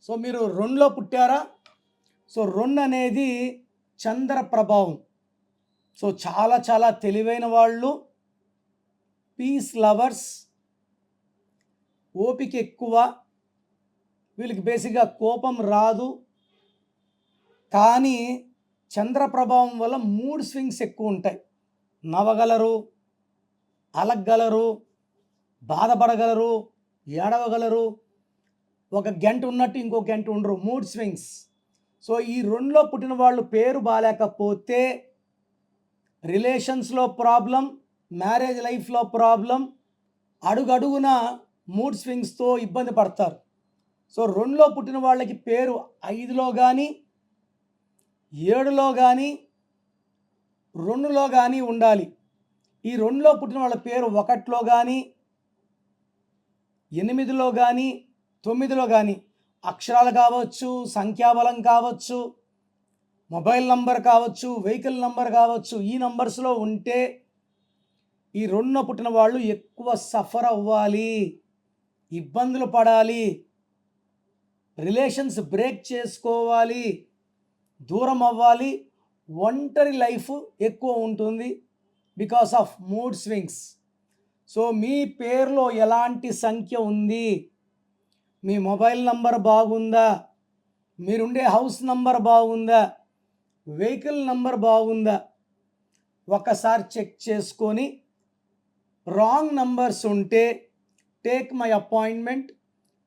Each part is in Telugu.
సో మీరు 2లో పుట్టారా? సో 2 అనేది చంద్ర ప్రభావం. సో చాలా చాలా తెలివైన వాళ్ళు, పీస్ లవర్స్, ఓపిక ఎక్కువ, వీళ్ళకి బేసిక్గా కోపం రాదు. కానీ చంద్ర ప్రభావం వల్ల మూడ్ స్వింగ్స్ ఎక్కువ ఉంటాయి. నవ్వగలరు, అలగగలరు, బాధపడగలరు, ఏడవగలరు. ఒక గంట ఉన్నట్టు ఇంకో గంట ఉండరు. Mood swings. సో ఈ 2లో పుట్టిన వాళ్ళు పేరు బాలేకపోతే రిలేషన్స్లో ప్రాబ్లం, మ్యారేజ్ లైఫ్లో ప్రాబ్లం, అడుగడుగున మూడ్ స్వింగ్స్తో ఇబ్బంది పడతారు. సో 2లో పుట్టిన వాళ్ళకి పేరు 5లో కానీ, 7లో కానీ, 2లో కానీ ఉండాలి. ఈ 2లో పుట్టిన వాళ్ళ పేరు 1లో కానీ, 8లో కానీ, 9లో కానీ అక్షరాలు కావచ్చు, సంఖ్యాబలం కావచ్చు, మొబైల్ నంబర్ కావచ్చు, వెహికల్ నంబర్ కావచ్చు, ఈ నంబర్స్లో ఉంటే ఈ 2లో పుట్టిన వాళ్ళు ఎక్కువ సఫర్ అవ్వాలి, ఇబ్బందులు పడాలి, రిలేషన్స్ బ్రేక్ చేసుకోవాలి, దూరం అవ్వాలి, ఒంటరి లైఫ్ ఎక్కువ ఉంటుంది because of mood swings. So మీ పేరులో ఎలాంటి సంఖ్య ఉంది, మీ మొబైల్ నంబర్ బాగుందా, మీరుండే హౌస్ నంబర్ బాగుందా, వెహికల్ నంబర్ బాగుందా, ఒకసారి చెక్ చేసుకొని రాంగ్ నంబర్స్ ఉంటే టేక్ మై అపాయింట్మెంట్,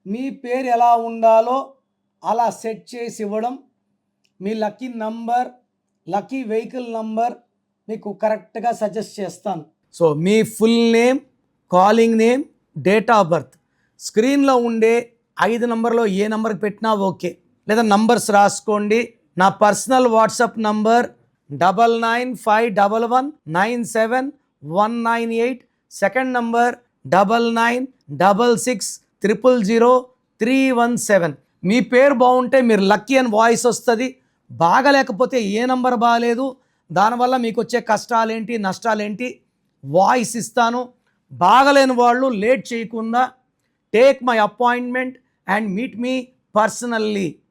మీ పేరు ఎలా ఉండాలో అలా సెట్ చేసి ఇవ్వడం, మీ lucky number, lucky vehicle number మీకు కరెక్ట్గా సజెస్ట్ చేస్తాను. సో మీ full name, calling name, date of birth, స్క్రీన్లో ఉండే 5 నంబర్లో ఏ నంబర్కి పెట్టినా ఓకే, లేదా నంబర్స్ రాసుకోండి. నా personal WhatsApp number 9951197198, second number 9966000317. మీ పేరు బాగుంటే మీరు లక్కీ అని వాయిస్ వస్తుంది. బాగలేకపోతే ఏ నంబర్ బాగాలేదు, దానివల్ల మీకు వచ్చే కష్టాలేంటి, నష్టాలేంటి వాయిస్ ఇస్తాను. బాగలేని వాళ్ళు లేట్ చేయకుండా take my appointment and meet me personally.